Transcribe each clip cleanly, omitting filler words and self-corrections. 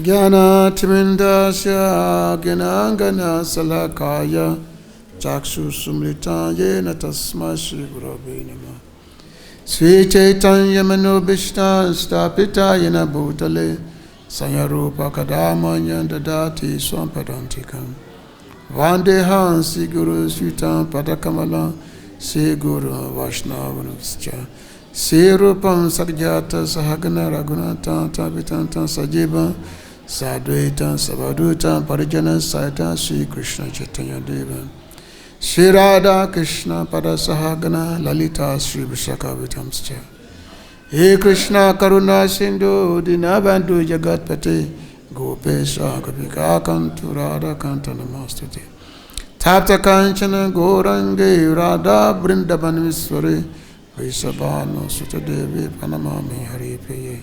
Jnana-timindasya Gnana Salakaya Chakshu Sumrita Yena Tasma Shri Gurave Namah. Sri Chaitanya Manobishta Stapita Yena Bhutale Sanyarupa Kadama Yandadati Swampadantikam Vandeham Sri Guru Sritam Padakamala Sri Guru Vaishnavascha Sri Rupam Sagyata Sahagana Raghunatha Tabitanta Sajiva Sadvaita Savaduta Parijana Saita Sri Krishna Chaitanya Deva Sri Radha Krishna Padasahagana Lalita Sri Vishakavitamscha He Krishna Karuna Sindhu Dinabandhu Jagatpate Gopesha Gopika Kantu Radha Kanta Namastute Tapta Kanchana Gorange Radha Vrindavan Iswara Vaisabhano Sutadevi Panamami Hari Priye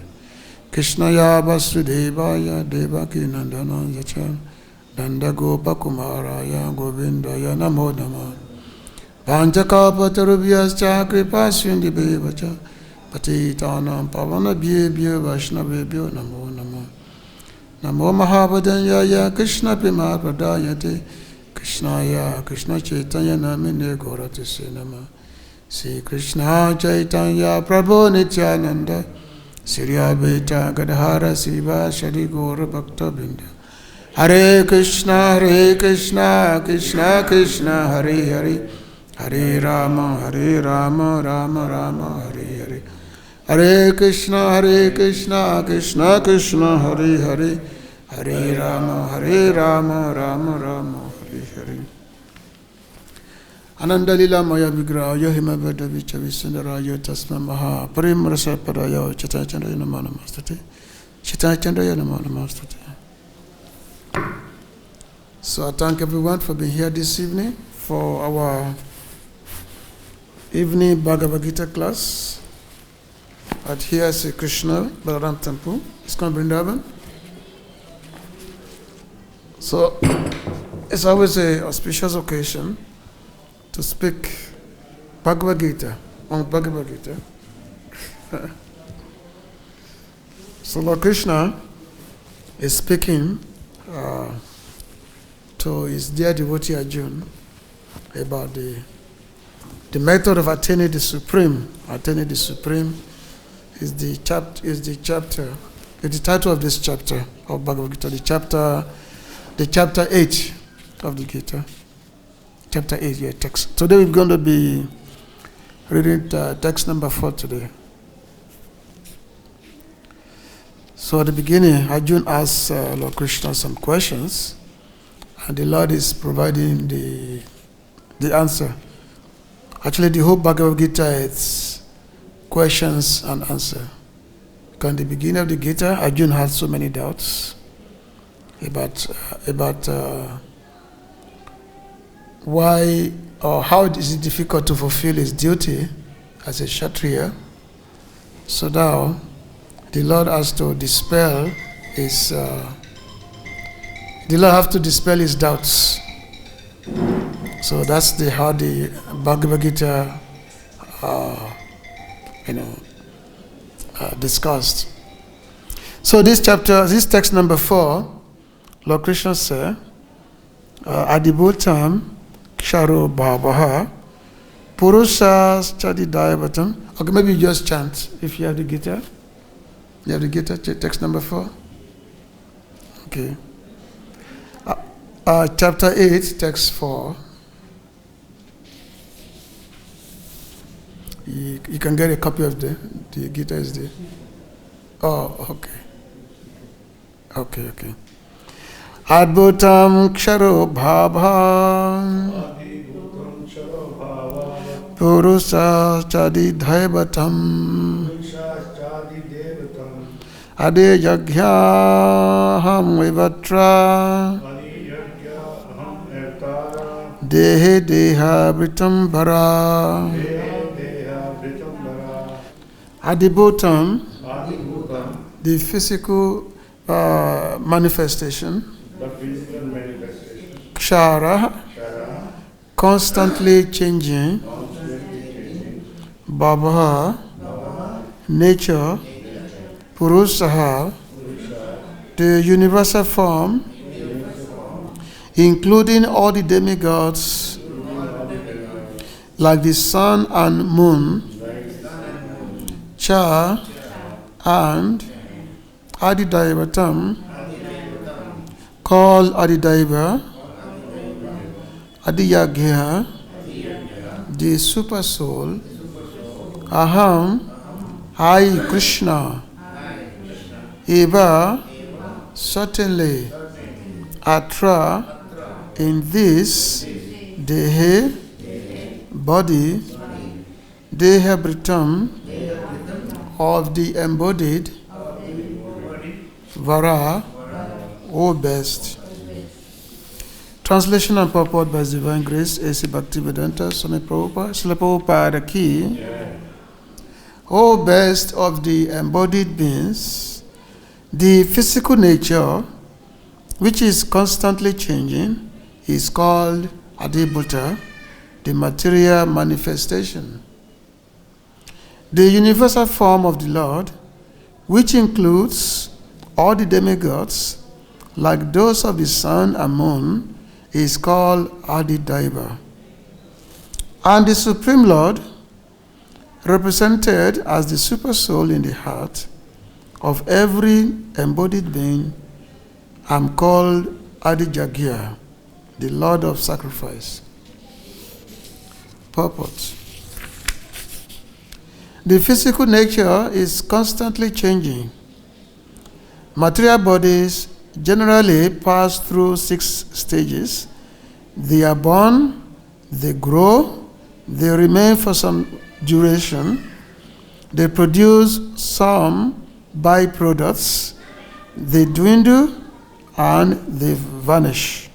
Krishna Ya Vasudevaya Devaki Nandana Yacha Danda Gopa Kumaraya Govindaya Namo Namah Panchakapatarubhyascha Kripa Sindhi Bevacha Patitanam Pavana Bhebhyo Vaishnavebhyo Namo Namah Namo Mahabhadanyaya Krishna Prima Pradayate Krishnaya Krishna Chaitanya Namine Gaurati Se Namah Sri Krishna Chaitanya Prabhu Nityananda Sri Advaita Gadadhara Siva Shri Gaura Bhakta Vrinda Hare Krishna Krishna Krishna Hare Hare Hare Rama Rama Rama Hare Hare Hare Krishna Krishna Krishna Hare Hare Hare Rama Rama Hare Hare Ananda Lila Maya Vigraya Himavada Vicha Visundaraya Tasma Maha Parimrasa Paraya Chitachandaya Namana Mastate Chitachandaya Namana Mastate. So I thank everyone for being here this evening for our evening Bhagavad-Gita class at ISKCON Balaram Temple, ISKCON Vrindavan. So it's always an auspicious occasion to speak Bhagavad-Gita on Bhagavad-Gita. So Lord Krishna is speaking to his dear devotee Arjuna about the method of attaining the Supreme. Attaining the Supreme is the title of this chapter of Bhagavad-Gita, the chapter 8 of the Gita. Chapter 8, yeah, text. Today we're going to be reading text number 4 today. So at the beginning, Arjuna asks Lord Krishna some questions, and the Lord is providing the answer. Actually, the whole Bhagavad Gita is questions and answer. Because in the beginning of the Gita, Arjuna had so many doubts about why or how is it difficult to fulfill his duty as a Kshatriya. So now the Lord has to dispel his doubts. So that's how the Bhagavad Gita discussed. So this text number 4, Lord Krishna said, Adibhutam Ksharo Bhavaha Purusha Chadi Dayavatam. Okay, maybe you just chant if you have the Gita. You have the Gita, text number 4? Okay. Chapter 8, text 4. You can get a copy of the Gita is there. Oh, okay. Okay. Adbhutam Ksharo Bhava Purusha Chadi Dhaivatam Ade Yagyaham Vivatra Dehe Deha Vritam Bara Adibhutam, the physical manifestation. Kshara, constantly changing. Bhava, nature. Purusha, the universal form, including all the demigods, like the sun and moon, Cha and Adidaivatam, called Adidaiva, Adiyagya, the super soul, Aham, I Krishna, Eva, certainly, Atra, in this, Dehe, body, Dehabritam, of the embodied, Vara, O best. Translation and purport by His Divine Grace, A.C. Bhakti-Vedanta Swami Prabhupada, Srila Prabhupada Ki. O best of the embodied beings, the physical nature, which is constantly changing, is called Adibhuta, the material manifestation. The universal form of the Lord, which includes all the demigods, like those of the sun and moon, is called Adidaiva. And the Supreme Lord, represented as the super soul in the heart of every embodied being, am called Adijagya, the Lord of sacrifice. Purport. The physical nature is constantly changing. Material bodies generally pass through 6 stages. They are born, they grow, they remain for some duration, they produce some byproducts, they dwindle, and they vanish.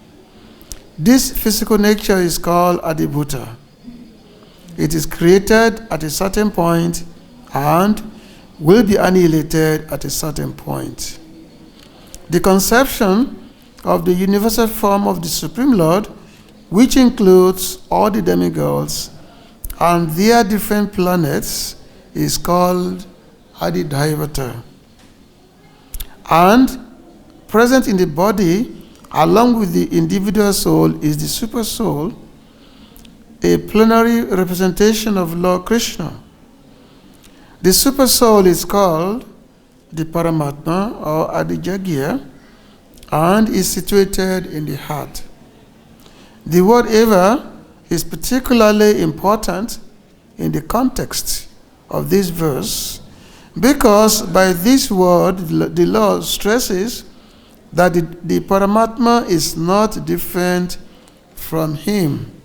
This physical nature is called Adibhuta. It is created at a certain point and will be annihilated at a certain point. The conception of the universal form of the Supreme Lord, which includes all the demigods and their different planets, is called Adidaivata. And present in the body, along with the individual soul, is the super soul, a plenary representation of Lord Krishna. The super soul is called the Paramatma or Adijagya and is situated in the heart. The word Eva is particularly important in the context of this verse because by this word the Lord stresses that the Paramatma is not different from him.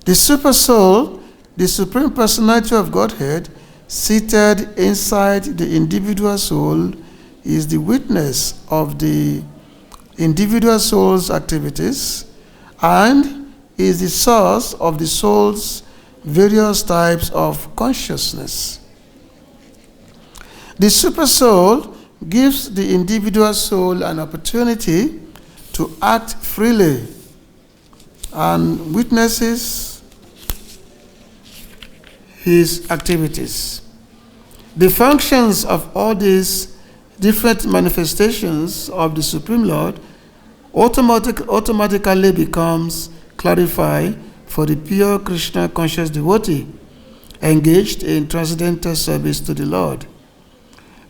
The super soul, the supreme personality of Godhead, seated inside the individual soul, is the witness of the individual soul's activities and is the source of the soul's various types of consciousness. The super soul gives the individual soul an opportunity to act freely and witnesses his activities. The functions of all these different manifestations of the Supreme Lord automatically becomes clarified for the pure Krishna conscious devotee engaged in transcendental service to the Lord.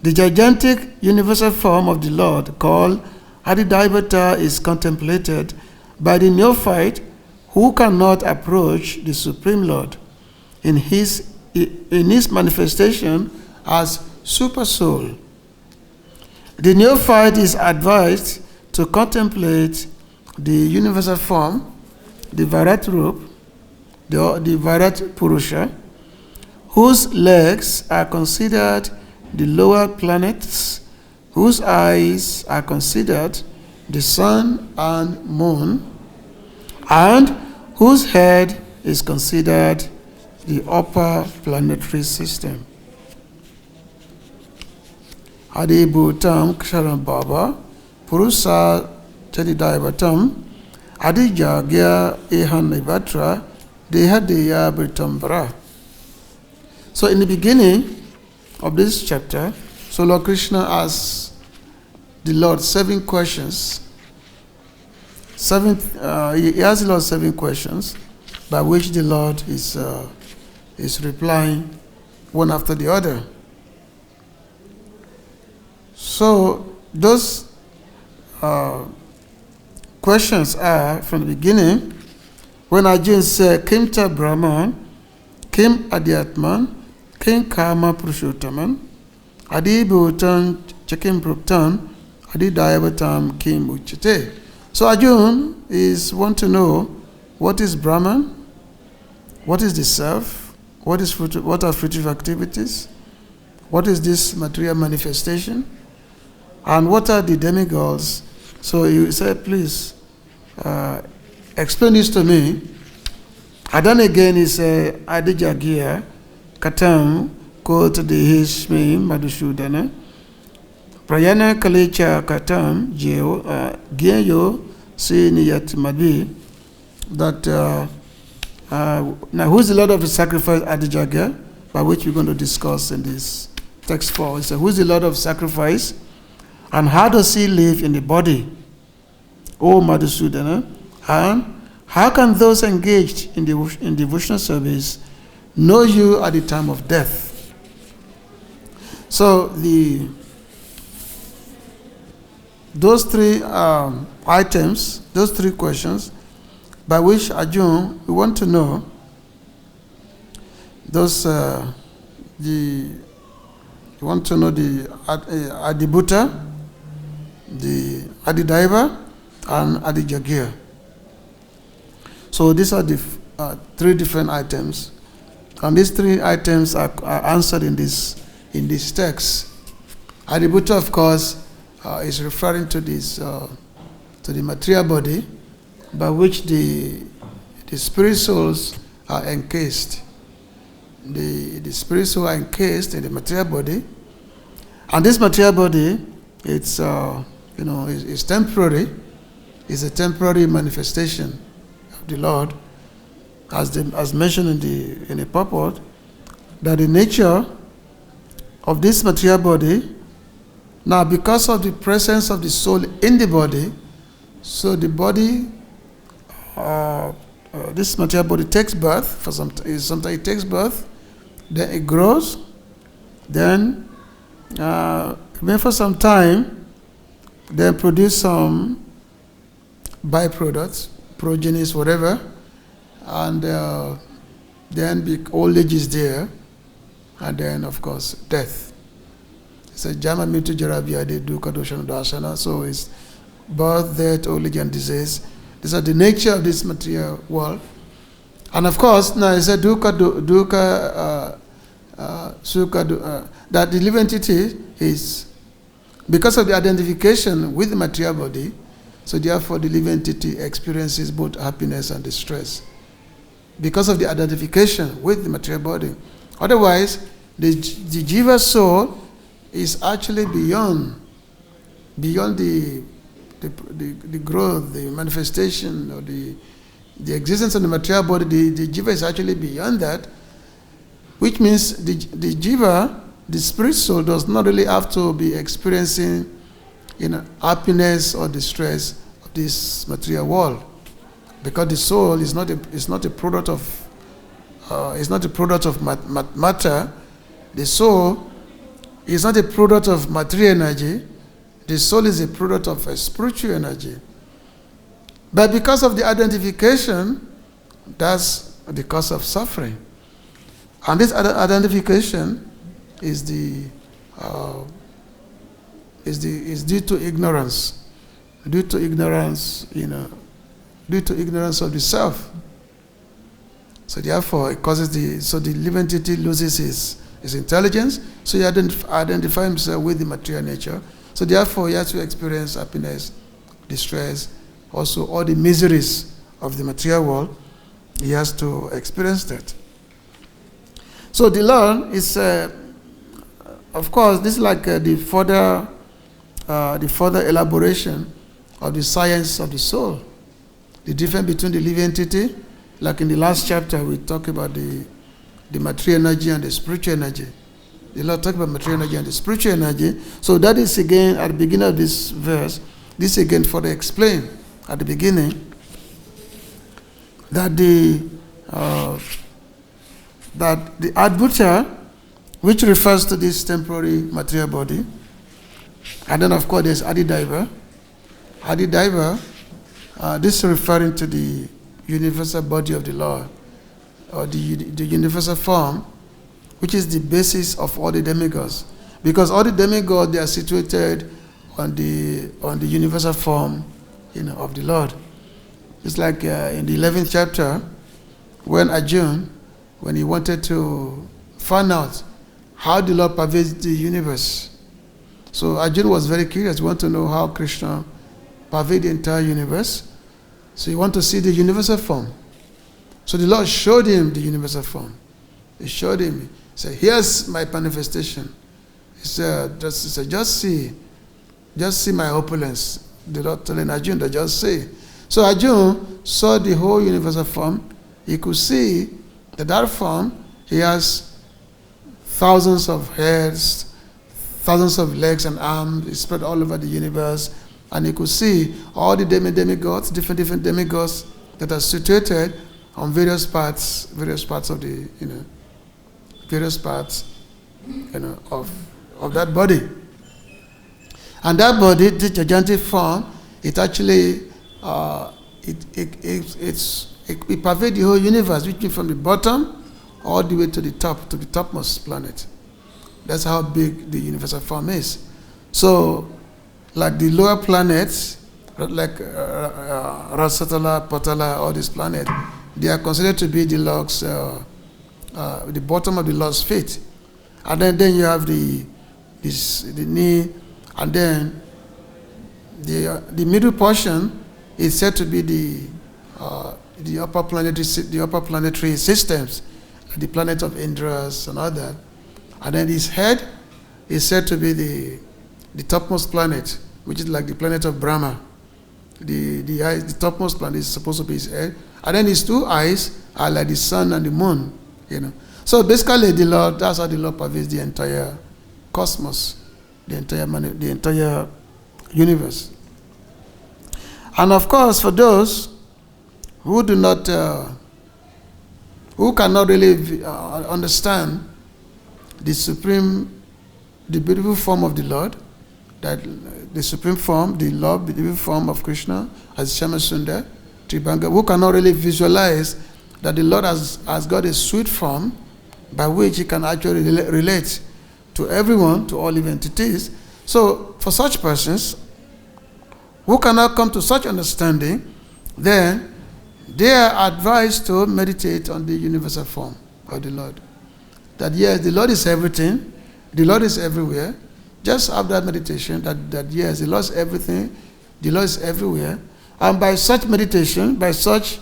The gigantic universal form of the Lord, called Adidaivata, is contemplated by the neophyte who cannot approach the Supreme Lord in his manifestation as super soul. The neophyte is advised to contemplate the universal form, the Virat Rup, the Virat Purusha, whose legs are considered the lower planets, whose eyes are considered the sun and moon, and whose head is considered the upper planetary system. Adibhutam Ksharam Baba, Purusa Chadidaivatam, Adijagya Ehanivatra, Dehadeya Britambara. So in the beginning of this chapter, so Lord Krishna has the Lord 7 questions. He asked the Lord 7 questions by which the Lord is replying one after the other. So those questions are from the beginning. When Arjuna said, Kim Ta Brahman, Kim Adhyatman, Kim Karma Purushottaman, Adi Bhutan Chakim Pruktan, Adi Dayavatam Kim Uchite. So Arjuna want to know what is Brahman, what is the self, what are fruitive activities, what is this material manifestation, and what are the demigods. So he said, please explain this to me. And then again he said, Adi Jagia, Katam, Ko to the Hishmi, Madhusudana, Prayana Kalecha Katam, Gyeyo, Siniyat Madhi, that now who's the Lord of the sacrifice, Adi Jagia, by which we're going to discuss in this text 4. He said, who's the Lord of sacrifice? And how does he live in the body? O Madhusudana, and how can those engaged in devotional service know you at the time of death? So those 3 items, those 3 questions, by which Arjuna, we want to know those you want to know the Adibhuta, the Adidaiva, and Adijagya. So these are the 3 different items, and these 3 items are answered in this text. Adibhuta, of course, is referring to this to the material body, by which the spirit souls are encased. The spirit souls are encased in the material body, and this material body, it's it's temporary. It's a temporary manifestation of the Lord, as mentioned in the purport, that the nature of this material body, now because of the presence of the soul in the body, so the body, this material body takes birth. Sometimes it takes birth, then it grows, then for some time, then produce some byproducts, progenies, whatever, and then old age is there, and then of course death. It's a Jama Mitu Jarabia de Dukkha Doshana Dasana. So it's birth, death, old age, and disease. These are the nature of this material world. And of course, now it's a Dukkha Sukha, that the living entity is, because of the identification with the material body, so therefore the living entity experiences both happiness and distress, because of the identification with the material body. Otherwise, the jiva soul is actually beyond the growth, the manifestation, or the existence of the material body. The jiva is actually beyond that, which means the jiva, the spirit soul, does not really have to be experiencing happiness or distress of this material world, because the soul is not a product of matter. The soul is not a product of material energy. The soul is a product of a spiritual energy. But because of the identification, that's the cause of suffering. And this identification is due to ignorance. Due to ignorance of the self. So therefore, it causes the living entity loses his intelligence. So he identifies himself with the material nature. So therefore, he has to experience happiness, distress, also all the miseries of the material world. He has to experience that. So the Lord is, of course, this is like the further elaboration of the science of the soul. The difference between the living entity, like in the last chapter, we talk about the material energy and the spiritual energy. The Lord talked about material energy and the spiritual energy. So that is again at the beginning of this verse. This again further explained at the beginning that the adbhuta, which refers to this temporary material body, and then of course there's adidaiva. Adidaiva, this is referring to the universal body of the Lord, or the universal form, which is the basis of all the demigods. Because all the demigods, they are situated on the universal form, of the Lord. It's like in the 11th chapter, when Arjuna, when he wanted to find out how the Lord pervades the universe. So Arjuna was very curious. He wanted to know how Krishna pervades the entire universe. So he wanted to see the universal form. So the Lord showed him the universal form. He showed him. He said, here's my manifestation. He said, just see my opulence. The Lord telling Arjuna, just see. So Arjuna saw the whole universal form. He could see that form, he has thousands of heads, thousands of legs and arms. It's spread all over the universe. And he could see all the demigods, different demigods that are situated on various parts of the, various parts, of that body. And that body, the gigantic form, it actually, it pervades the whole universe, which means from the bottom all the way to the top, to the topmost planet. That's how big the universal form is. So, like the lower planets, like Rasatala, Patala, all these planets, they are considered to be the Lord's, the bottom of the Lord's feet. And then you have the knee, and then the middle portion is said to be the upper planetary systems, the planet of Indras and all that. And then his head is said to be the topmost planet, which is like the planet of Brahma. The topmost planet is supposed to be his head. And then his two eyes are like the sun and the moon, So basically that's how the Lord pervades the entire cosmos, the entire universe. And of course, for those who cannot really understand the beautiful form of the Lord, that the supreme form, the Lord, the beautiful form of Krishna, as Shama Sundar, Tribhanga, who cannot really visualize that the Lord has got a sweet form by which he can actually relate to everyone, to all living entities. So, for such persons who cannot come to such understanding, then they are advised to meditate on the universal form of the Lord. That yes, the Lord is everything, the Lord is everywhere. Just have that meditation that yes, the Lord is everything, the Lord is everywhere. And by such meditation, by such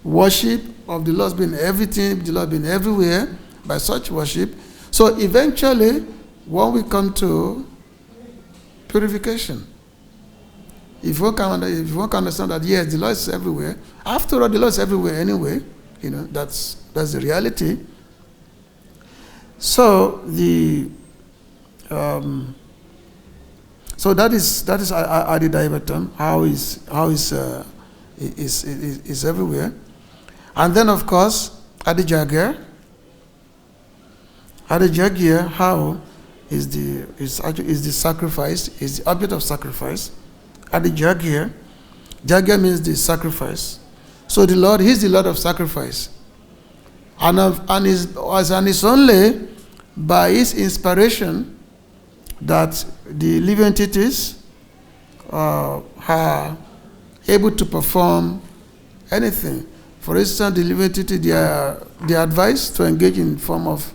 worship of the Lord being everything, the Lord being everywhere, by such worship, so eventually, when we come to purification, if one can understand that yes, the Lord is everywhere. After all, the Lord is everywhere anyway. That's the reality. So so that is Adidaivatam, how is everywhere. And then of course Adijagya, how is the sacrifice, is the object of sacrifice. Adijagya, Jagya means the sacrifice. So the Lord, He's the Lord of sacrifice. And it's only by His inspiration that the living entities are able to perform anything. For instance, the living entity, they are advised to engage in form of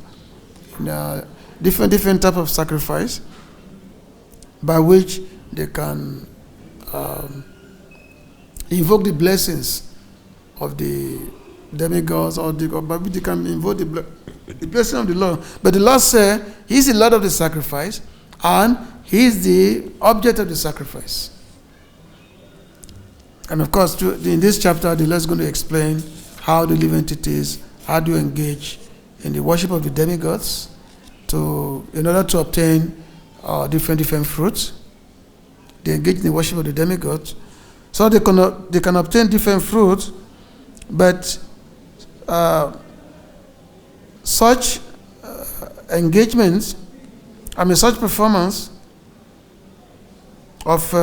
different type of sacrifice by which they can invoke the blessings of the demigods, or by which they can invoke the blessing of the Lord. But the Lord said He's the Lord of the sacrifice, and He is the object of the sacrifice. And of course, in this chapter, the Lord is going to explain how the living entities, how do you engage in the worship of the demigods, in order to obtain different fruits. They engage in the worship of the demigods. So they can obtain different fruits, but such engagements, such performance of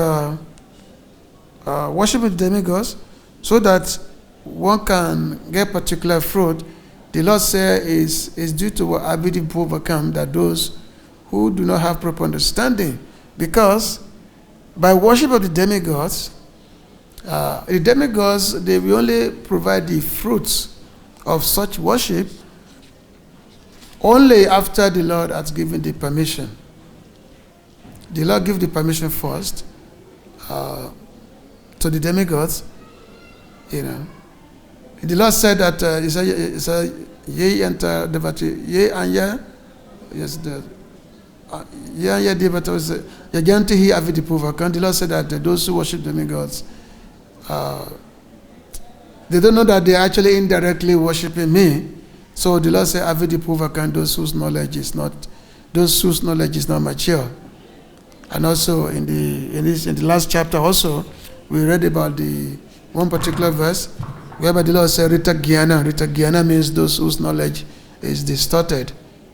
worship with demigods, so that one can get particular fruit, the Lord says is due to what ability to overcome that those who do not have proper understanding. Because by worship of the demigods, they will only provide the fruits of such worship only after the Lord has given the permission. The Lord gives the permission first to the demigods. The Lord said that ye enter devotee, ye and ye, yes, ye and ye devotee, ye guarantee he have the proof. The Lord said that those who worship demigods, they don't know that they are actually indirectly worshiping me. So the Lord said, have the proof. Those whose knowledge is not mature. And also in the last chapter also, we read about the one particular verse whereby the Lord said, Rita Gyana. Rita Gyana means those whose knowledge is distorted.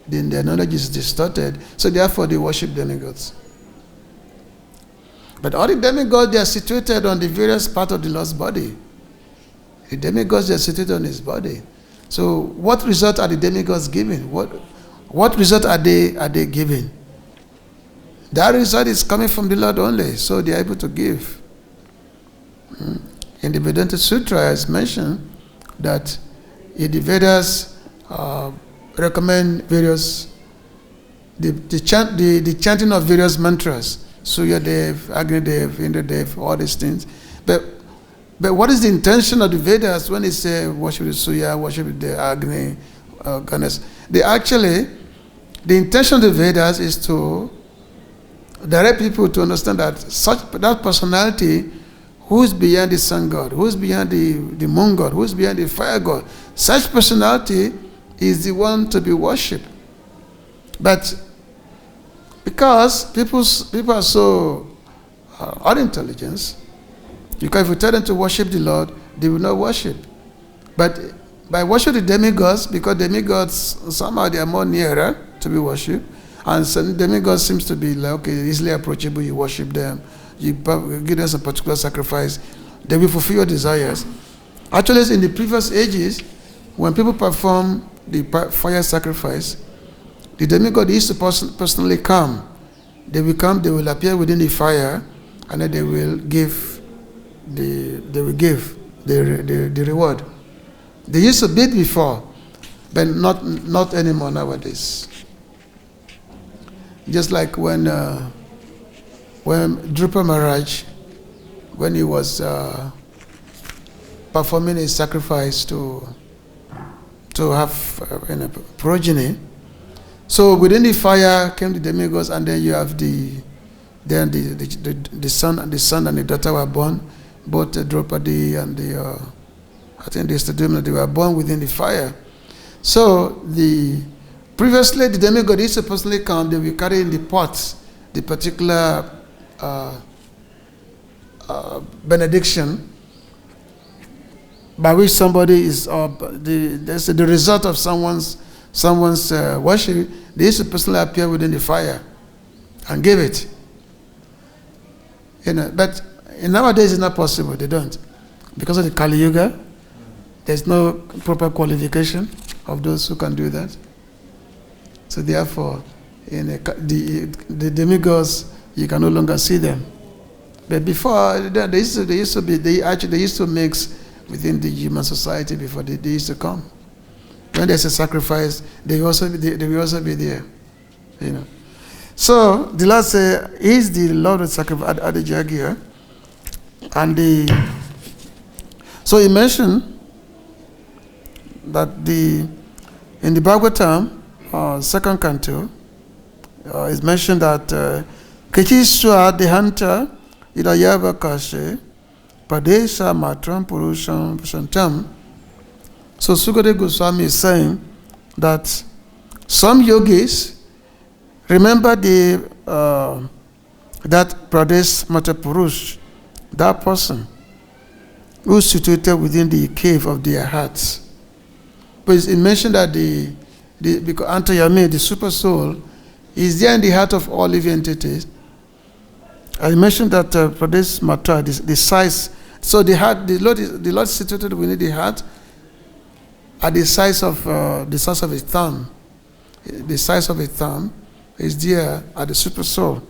Then their knowledge is distorted. So therefore they worship demigods. But all the demigods, they are situated on the various parts of the Lord's body. The demigods, they are situated on his body. So what result are the demigods giving? What result are they giving? That result is coming from the Lord only, so they are able to give. In the Vedanta Sutra, it's mentioned that the Vedas recommend various the chanting of various mantras, Suryadev, Agnidev, Indradev, all these things. But what is the intention of the Vedas when they say worship the Surya, worship the Agni, Ganesh? The intention of the Vedas is to direct people to understand that that personality who is beyond the sun god, who is beyond the moon god, who is beyond the fire god, such personality is the one to be worshipped. But because people are so unintelligent, because if you tell them to worship the Lord, they will not worship. But by worshiping the demigods, because demigods somehow they are more nearer to be worshipped, and some demigods seems to be like, okay, easily approachable, you worship them, you give them some particular sacrifice, they will fulfill your desires. Actually, in the previous ages, when people perform the fire sacrifice, the demigod used to personally come. They will appear within the fire, and then they will give the reward. They used to bid before, but not anymore nowadays. Just like when Drupa Maharaj, when he was performing a sacrifice to have progeny. So within the fire came the demigods, and then you have the son and the daughter were born, both Draupadi and I think they were born within the fire. So previously the demigod used to personally come, they will carry in the pots the particular benediction by which somebody is the result of someone's worship. They used to personally appear within the fire and give it. But nowadays it's not possible. They don't, because of the Kali Yuga. There's no proper qualification of those who can do that. So therefore, the demigods, you can no longer see them. But before they used to mix within the human society before they used to come. When there's a sacrifice, they will also be there. So the Lord said, He is the Lord of sacrifice at the Jagir. And so he mentioned that in the Bhagavatam, second canto, it's mentioned that Kichiswa Dehanta Idayava Kashe Padesha Matram Purusham Shantam. So Sukadeva Goswami is saying that some yogis, Remember that Pradesh Matapurush, that person who is situated within the cave of their hearts. But it mentioned that because Antayami, the super soul, is there in the heart of all living entities. I mentioned that Pradesh Mata, the size. So the heart, the Lord is situated within the heart at the size of a thumb. The size of a thumb is there at the super soul,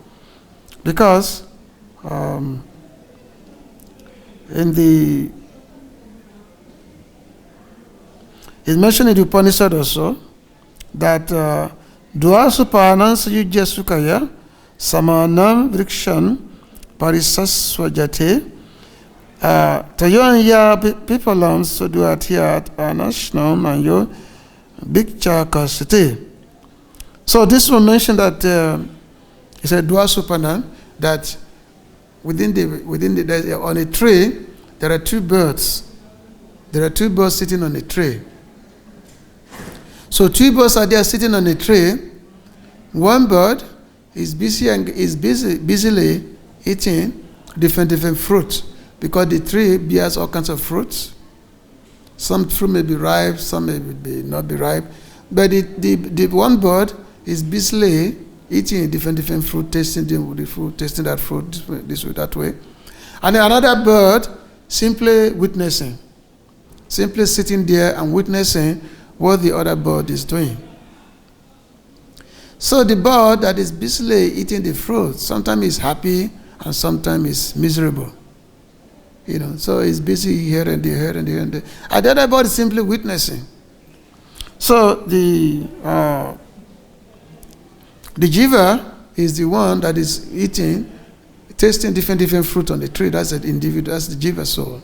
because it's mentioned in the Upanishad also that Dvasupanam Sayujya Sukaya Samanam Vrikshan Parisaswajate Tayonya Pipalam Suduatiat Anashnam Anyo Bikcha Kasite. So this will mention that he said Dvasupanam, that within the on a tree there are two birds. There are two birds sitting on a tree. So two birds are there sitting on a tree. One bird is busily eating different fruits, because the tree bears all kinds of fruits. Some fruit may be ripe, some may not be ripe. But the one bird is busily eating different fruit, tasting the fruit, tasting that fruit this way, that way. And another bird simply witnessing, simply sitting there and witnessing what the other bird is doing. So the bird that is busily eating the fruit, sometimes is happy and sometimes is miserable. So it's busy here and there, and the other bird is simply witnessing. So the jiva is the one that is eating, tasting different fruit on the tree. That's the individual. That's the jiva soul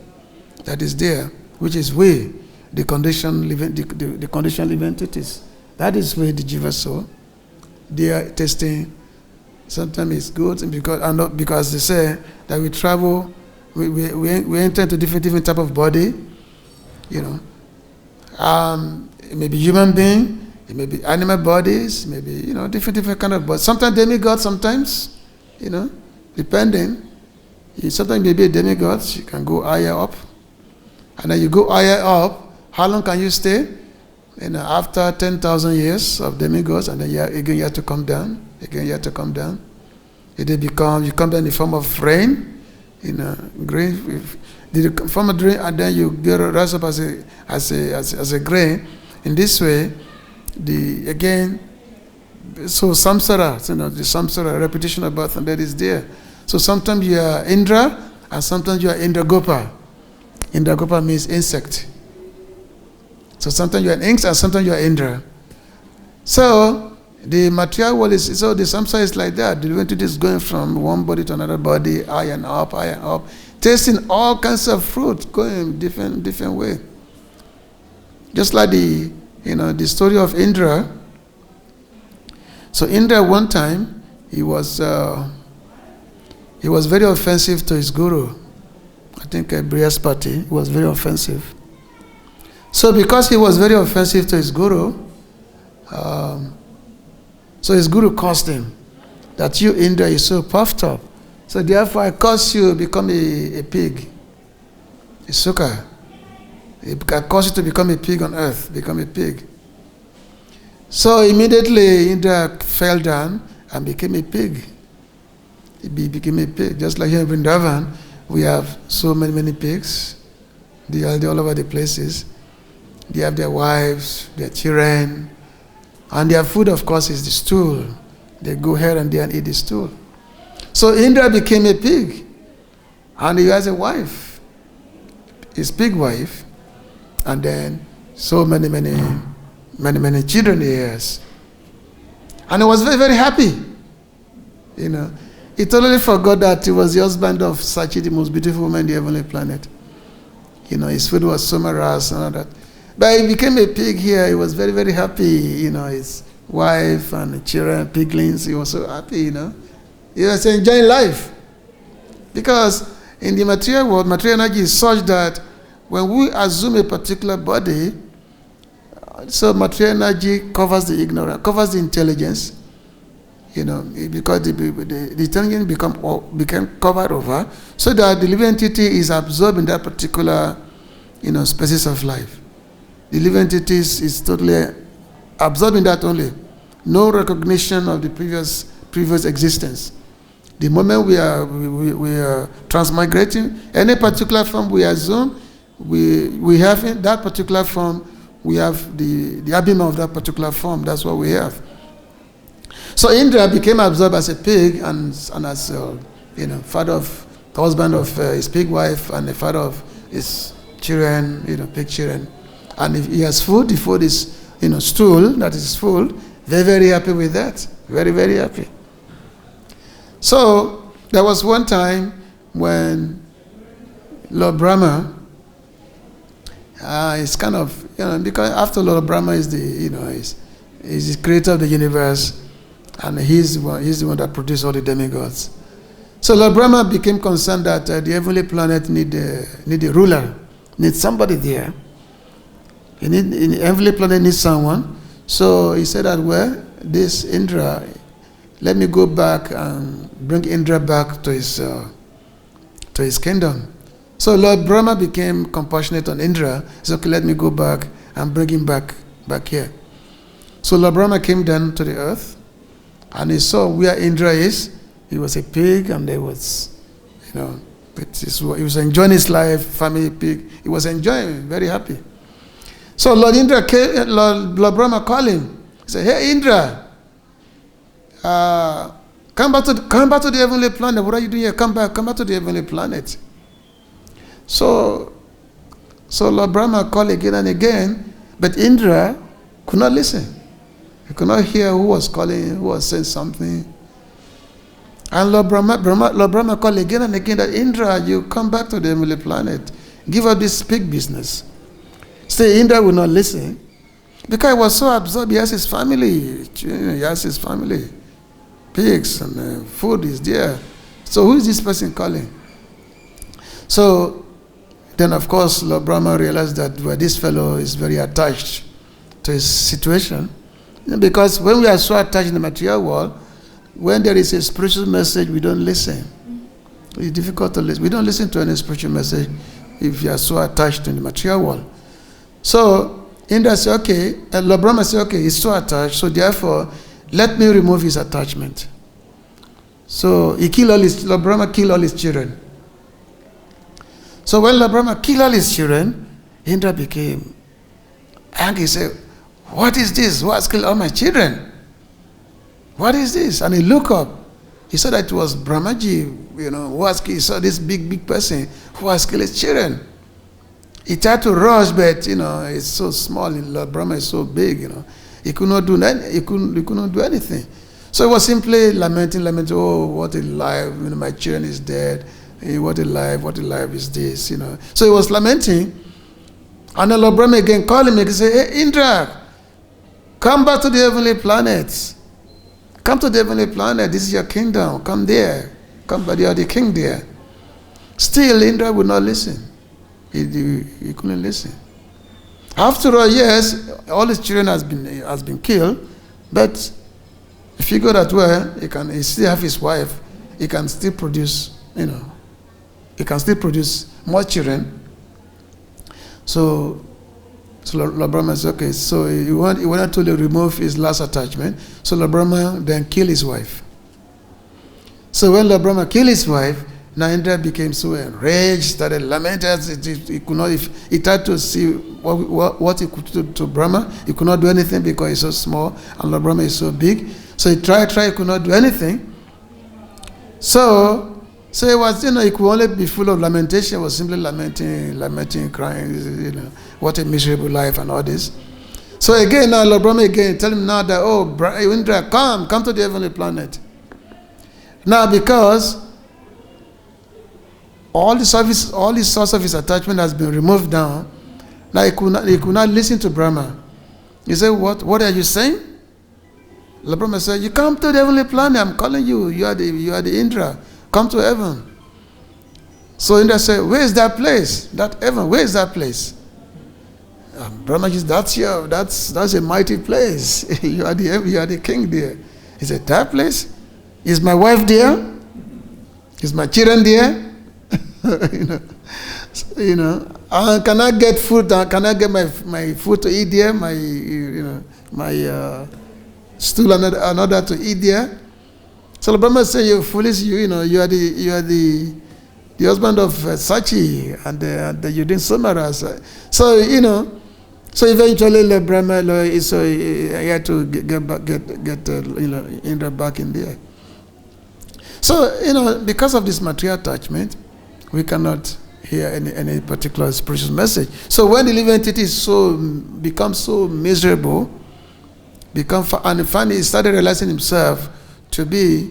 that is there, which is way the conditioned living entities. That is where the jiva soul. They are tasting. Sometimes it's good, because they say that we travel, we enter into different type of body. It may be human being. It may be animal bodies, maybe, different kind of bodies. Sometimes demigod, sometimes, depending. Sometimes maybe a demigod, you can go higher up. And then you go higher up, how long can you stay? After 10,000 years of demigods, and then you have to come down. Again, you have to come down. You come down in the form of rain, grain. The form of rain, and then you rise up as a grain. In this way, so samsara, the samsara, repetition of birth and death is there. So sometimes you are Indra, and sometimes you are Indragopa. Indragopa means insect. So sometimes you are an inks, and sometimes you are Indra. So the material world is, so the samsara is like that. The entity is going from one body to another body, high and up, tasting all kinds of fruit, going different way. Just like the story of Indra. So Indra, one time, he was very offensive to his guru. I think Brihaspati, he was very offensive. So because he was very offensive to his guru, so his guru cursed him, that you, Indra, is so puffed up. So therefore I curse you, become a pig, a sukkah. It caused you to become a pig on earth, become a pig. So immediately Indra fell down and became a pig. He became a pig. Just like here in Vrindavan, we have so many pigs. They are all over the places. They have their wives, their children, and their food, of course, is the stool. They go here and there and eat the stool. So Indra became a pig, and he has a wife, his pig wife. And then so many children he has. And he was very, very happy. He totally forgot that he was the husband of Sachi, the most beautiful woman in the heavenly planet. His food was somaras and all that. But he became a pig here. He was very, very happy. His wife and children, piglings, he was so happy, He was enjoying life. Because in the material world, material energy is such that when we assume a particular body, so material energy covers the ignorance, covers the intelligence. because the tongue became covered over, so that the living entity is absorbed in that particular, species of life. The living entity is totally absorbed in that only. No recognition of the previous existence. The moment we are transmigrating, any particular form we assume, we have in that particular form, we have the abima of that particular form. That's what we have. So Indra became absorbed as a pig and as father of the husband of his pig wife and the father of his children, pig children. And if he has food, the food is stool that is full. Very, very happy with that. Very, very happy. So there was one time when Lord Brahma is kind of because after Lord Brahma is is the creator of the universe. And he's the one that produced all the demigods. So Lord Brahma became concerned that the heavenly planet need a ruler, need somebody there. The heavenly planet needs someone. So he said that, well, this Indra, let me go back and bring Indra back to his kingdom. So Lord Brahma became compassionate on Indra. He said, okay, let me go back and bring him back here. So Lord Brahma came down to the earth. And he saw where Indra is. He was a pig, and there was, he was enjoying his life, family pig. He was enjoying, very happy. So Lord Brahma called him. He said, "Hey Indra, come back to the heavenly planet. What are you doing here? Come back to the heavenly planet." So Lord Brahma called again and again, but Indra could not listen. He could not hear who was calling, who was saying something. And Lord Brahma called again and again that, Indra, you come back to the heavenly planet. Give up this pig business. Still, Indra would not listen. Because he was so absorbed, he has his family. He has his family. Pigs and food is there. So who is this person calling? So then, of course, Lord Brahma realized that this fellow is very attached to his situation. Because when we are so attached in the material world, when there is a spiritual message, we don't listen. It's difficult to listen. We don't listen to any spiritual message if you are so attached in the material world. So Indra said, okay, and Lord Brahma said, okay, he's so attached, so therefore, let me remove his attachment. So Lord Brahma killed all his children. So when Lord Brahma killed all his children, Indra became angry. He said, what is this? Who has killed all my children? What is this? And he looked up. He saw that it was Brahmaji, who has killed. He saw this big person who has killed his children. He tried to rush, but it's so small. Lord Brahma is so big, He could not do he couldn't do anything. So he was simply lamenting. Oh, what a life! My children is dead. What a life is this? So he was lamenting. And then Lord Brahma again called him and said, hey, Indra, come back to the heavenly planet. Come to the heavenly planet. This is your kingdom. Come there. Come, but you are the king there. Still, Indra would not listen. He couldn't listen. After all, yes, all his children has been killed, but he figured that he still have his wife. He can still produce, he can still produce more children. So Lord Brahma said, okay, so he wanted to remove his last attachment. So Lord Brahma then killed his wife. So when Lord Brahma killed his wife, now Indra became so enraged, started lamenting. He could not. He tried to see what he could do to Brahma. He could not do anything because he's so small, and Lord Brahma is so big. So he tried, he could not do anything. So he was, he could only be full of lamentation. He was simply lamenting, crying, what a miserable life and all this. So again, now Lord Brahma again tell him now that, oh, Indra, come to the heavenly planet. Now because all the source of his attachment has been removed down, now he could not listen to Brahma. He said, what are you saying? Lord Brahma said, you come to the heavenly planet, I'm calling you. You are the Indra. Come to heaven. So Indra said, where is that place? That heaven, where is that place? Brahma said, that's a mighty place. You are the king there. He said, that place? Is my wife there? Is my children there? Can I get food? Can I get my food to eat there? My stool another to eat there? So the Brahma said, "You foolish, you are the husband of Sachi, and you didn't summarize." So so eventually the Brahma he had to get Indra back in there. So because of this material attachment, we cannot hear any particular spiritual message. So when the living entity becomes so miserable, and finally he started realizing himself to be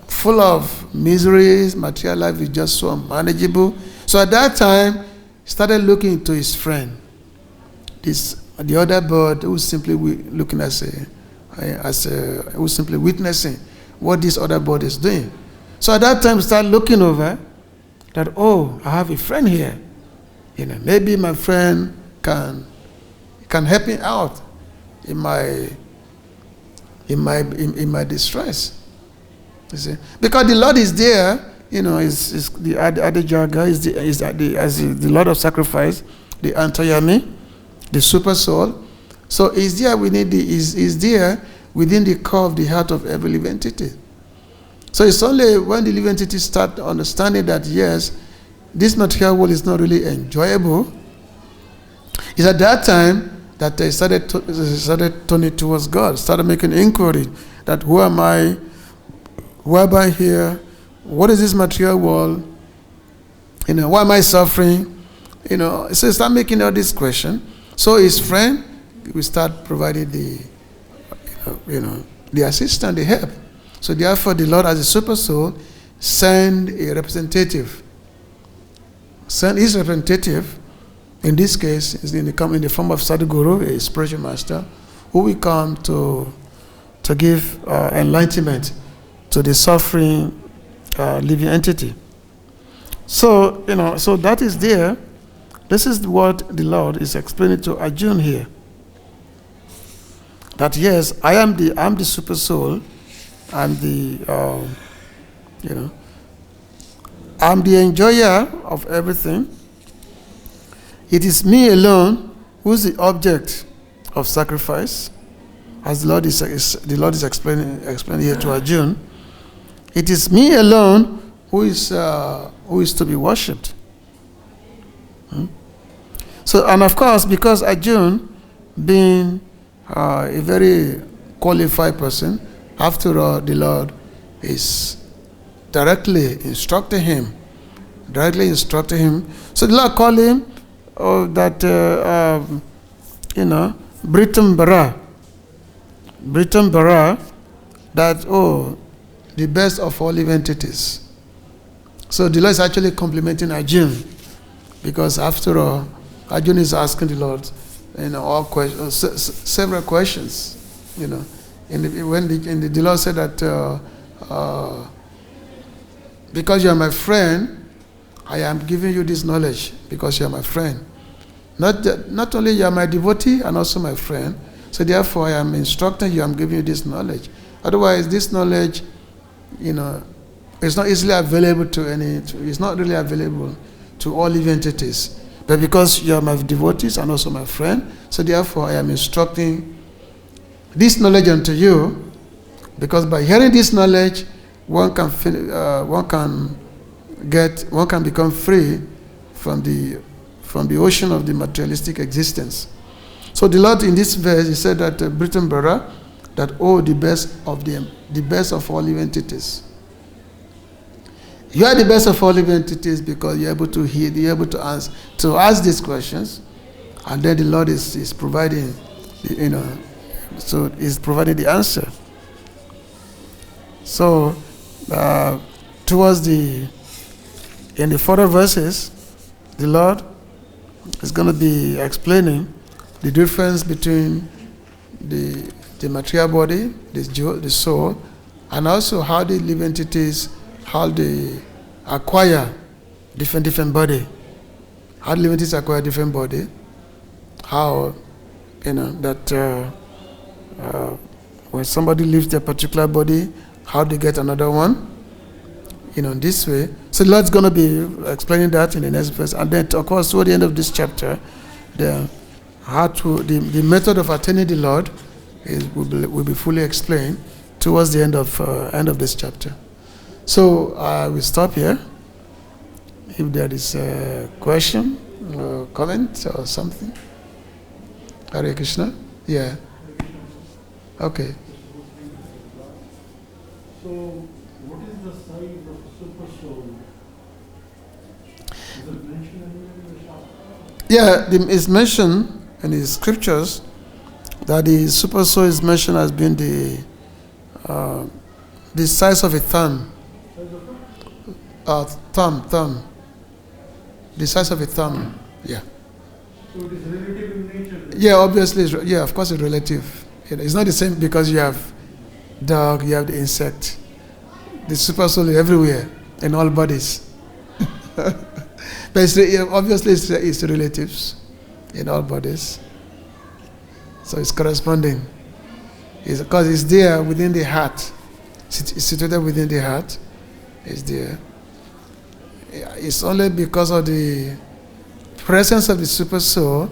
full of miseries, material life is just so unmanageable. So at that time, he started looking into his friend, the other bird who was simply looking who's simply witnessing what this other bird is doing. So at that time, start looking over that, oh, I have a friend here. Maybe my friend can help me out in my distress. You see, because the Lord is there. Is the Adijaga as the Lord of sacrifice, the Antayami, the super soul. So is there is there within the core of the heart of every living entity. So it's only when the living entity start understanding that yes, this material world is not really enjoyable. It's at that time that they started turning towards God, started making inquiry that who am I? Why am I here? What is this material world? Why am I suffering? So start making all these questions. So his friend will start providing the assistance, the help. So therefore, the Lord, as a super soul, send a representative. Send his representative. In this case, is in the form of Sadhguru, a spiritual master, who will come to give enlightenment to the suffering living entity. So so that is there. This is what the Lord is explaining to Arjuna here. That yes, I'm the super soul. I'm the I'm the enjoyer of everything. It is me alone who is the object of sacrifice, as the Lord is explaining here to Arjuna. It is me alone who is to be worshipped. So, and of course, because Arjuna, being a very qualified person, after all, the Lord is directly instructing him. So the Lord called him Britam Bara, that the best of all living entities. So the Lord is actually complimenting Arjuna, because after all, Arjuna is asking the Lord, all questions, several questions. The Lord said that because you are my friend, I am giving you this knowledge because you are my friend. Not only you are my devotee and also my friend. So therefore, I am instructing you. I'm giving you this knowledge. Otherwise, this knowledge, it's not easily available it's not really available to all living entities. But because you are my devotees and also my friend, so therefore I am instructing this knowledge unto you, because by hearing this knowledge, one can become free from the ocean of the materialistic existence. So the Lord in this verse, he said that Britam Bara, that the best of all living entities. You are the best of all living entities because you're able to hear, you're able to ask these questions, and then the Lord is providing, so is providing the answer. So towards in the further verses, the Lord is going to be explaining the difference between the material body, the soul, and also how the living entities, how they acquire different body. How the living entities acquire different body. How, that when somebody leaves their particular body, how they get another one, this way. So the Lord's going to be explaining that in the next verse. And then, of course, toward the end of this chapter, the method of attaining the Lord will be fully explained towards the end of this chapter. So I will stop here. If there is a question or comment or something. Hare Krishna? Yeah. Okay. So, what is the size of super soul? Is it mentioned anywhere in the Shastra? Yeah, it's mentioned in the scriptures that the super soul is mentioned as being the size of a thumb. Thumb. The size of a thumb. Yeah. So it is relative in nature? Yeah, obviously. Of course it's relative. It's not the same because you have dog, you have the insect. The super soul is everywhere, in all bodies. But obviously it's relatives in all bodies. So it's corresponding. Because it's there within the heart. It's situated within the heart. It's there. It's only because of the presence of the super soul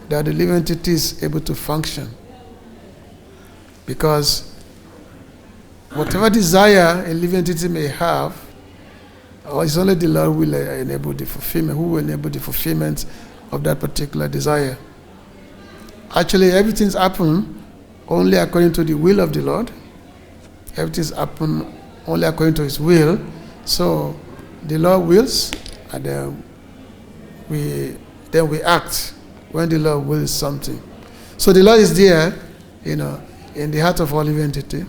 that the living entity is able to function. Because whatever desire a living entity may have, it's only the Lord will enable the fulfillment, who will enable the fulfillment of that particular desire. Actually, everything's happened only according to the will of the Lord. Everything's happened only according to His will. So the Lord wills, and then we act when the Lord wills something. So the Lord is there, in the heart of all living entity.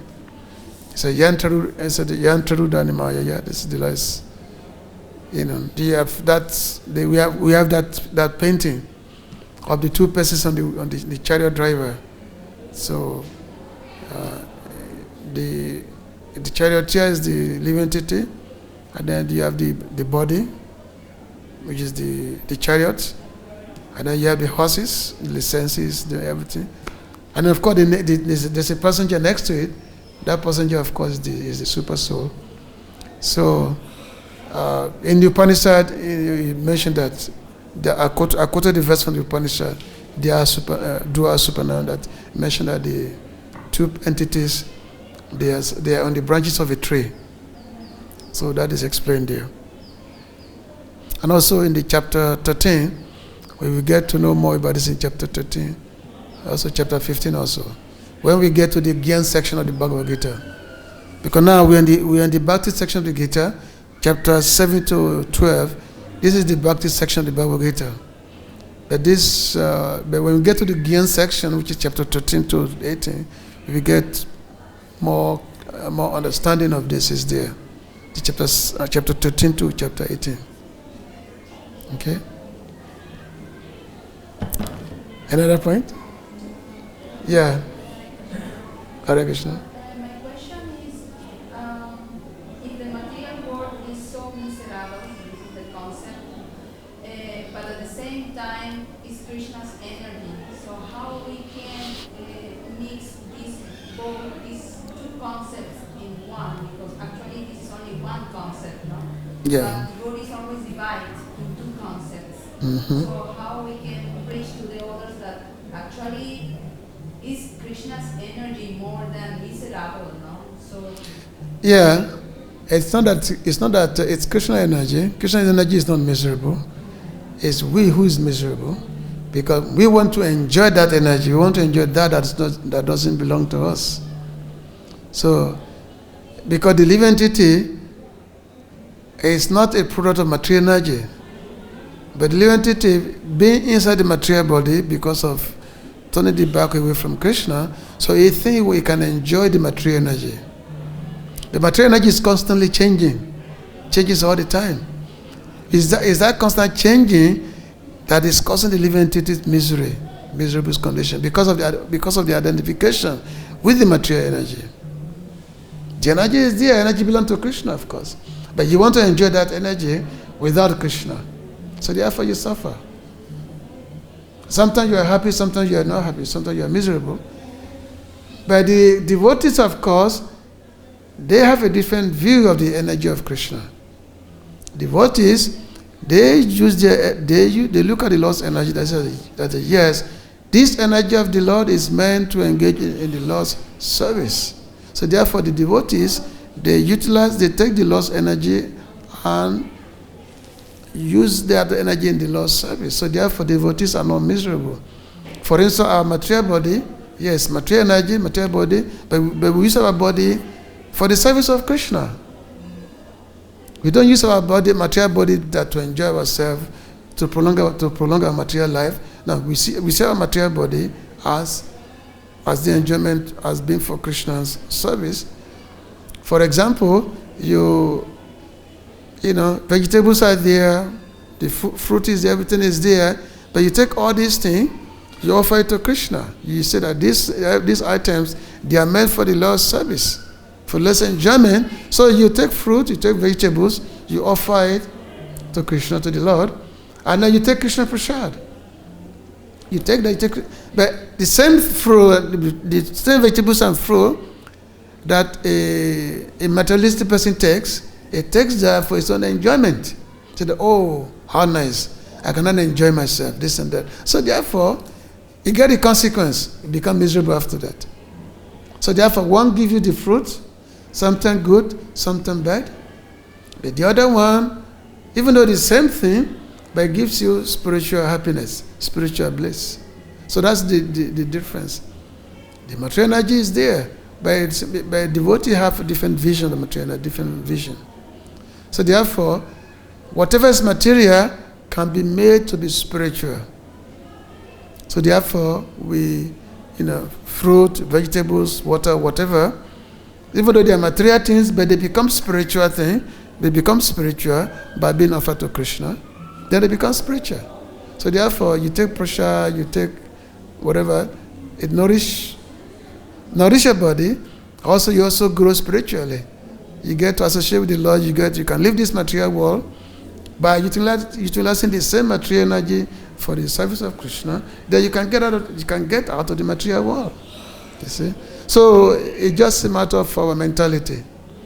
It's a yantaru danimaya. Yeah, this is the Lord's. Do you have that? We have that painting of the two persons on the chariot driver. So the charioteer is the living entity, and then you have the body, which is the chariot, and then you have the horses, the senses, everything, and then of course there's a passenger next to it. That passenger, of course, is the super soul. So in the Upanishad, you mentioned that I quoted the verse from the Upanishad. There are dual supernoun that mention that the two entities they are on the branches of a tree. So that is explained there. And also in the chapter 13, we will get to know more about this in chapter 13. Also chapter 15 also. When we get to the Gyan section of the Bhagavad-Gita. Because now we're in the Bhakti section of the Gita, chapter 7 to 12. This is the Bhakti section of the Bhagavad-Gita. But when we get to the Gyan section, which is chapter 13 to 18, we get more understanding of this is there. The chapter 13 to chapter 18. Okay? Another point? Yeah. Hare Krishna. My question is, if the material world is so miserable, this is the concept, but at the same time is Krishna's energy. So how we can mix these two concepts in one? Because actually this is only one concept, no? Yeah. But the world is always divided in two concepts. Mm-hmm. So how we can preach to the others that actually is Krishna's energy more than miserable, no? So Yeah, it's not that it's Krishna energy. Krishna's energy is not miserable. It's we who is miserable, because we want to enjoy that energy. We want to enjoy that doesn't belong to us. So, because the living entity is not a product of material energy, but the living entity being inside the material body because of turning the back away from Krishna, so he thinks we can enjoy the material energy. The material energy is constantly changing, changes all the time. Is that constant changing that is causing the living entity's miserable condition because of the identification with the material energy. The energy is there, energy belongs to Krishna, of course. But you want to enjoy that energy without Krishna. So therefore you suffer. Sometimes you are happy, sometimes you are not happy, sometimes you are miserable. But the devotees, of course, they have a different view of the energy of Krishna. Devotees, they look at the Lord's energy. They say that yes, this energy of the Lord is meant to engage in the Lord's service. So therefore, the devotees, they take the Lord's energy and use that energy in the Lord's service. So therefore, devotees are not miserable. For instance, our material body, yes, material energy, material body, but we use our body for the service of Krishna. We don't use our body, material body, to enjoy ourselves, to prolong our material life. No, we see our material body as the enjoyment has been for Krishna's service. For example, vegetables are there, the fruit is there, everything is there, but you take all these things, you offer it to Krishna. You say that these items, they are meant for the Lord's service, for less enjoyment. So you take fruit, you take vegetables, you offer it to Krishna, to the Lord, and then you take Krishna Prasad. But the same fruit, the same vegetables and fruit that a materialistic person takes, it takes that for its own enjoyment. So oh, how nice, I cannot enjoy myself, this and that. So therefore, you get the consequence, you become miserable after that. So therefore, one gives you the fruit, sometimes good, sometimes bad. But the other one, even though the same thing, but it gives you spiritual happiness, spiritual bliss. So that's the difference. The material energy is there, but devotees have a different vision of the material, a different vision. So therefore, whatever is material can be made to be spiritual. So therefore, fruit, vegetables, water, whatever, even though they are material things, but they become spiritual things. They become spiritual by being offered to Krishna. Then they become spiritual. So therefore, you take prasad, you take whatever, it nourish your body. Also, you also grow spiritually. You get to associate with the Lord. You can leave this material world by utilizing the same material energy for the service of Krishna. Then you can get out of the material world. You see. So it's just a matter of our mentality.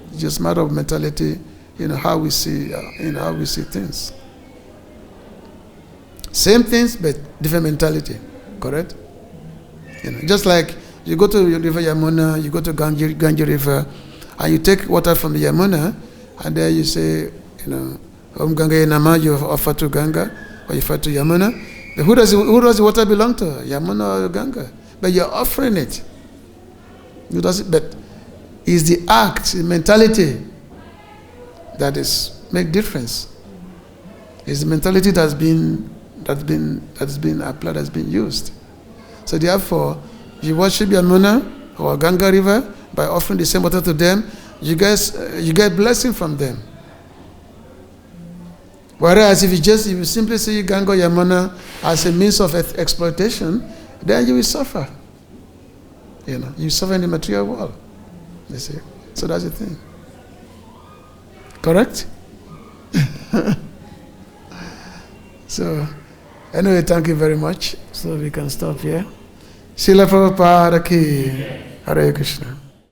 It's just a matter of mentality. How we see things. Same things, but different mentality. Correct? Just like you go to River Yamuna, you go to Ganges River, and you take water from the Yamuna, and then you say, Om Ganga Nama, you offer to Ganga, or you offer to Yamuna. But who does the water belong to? Yamuna or Ganga? But you're offering it. But it's the act, the mentality that make difference. It's the mentality that's been applied, that's been used. So therefore, you worship Yamuna or Ganga River by offering the same water to them, you get blessing from them. Whereas if you simply see Ganga or Yamuna as a means of exploitation, then you will suffer. You suffer in the material world. You see. So that's the thing. Correct? So, anyway, thank you very much. So we can stop here. Srila Prabhupada ki. Hare Krishna.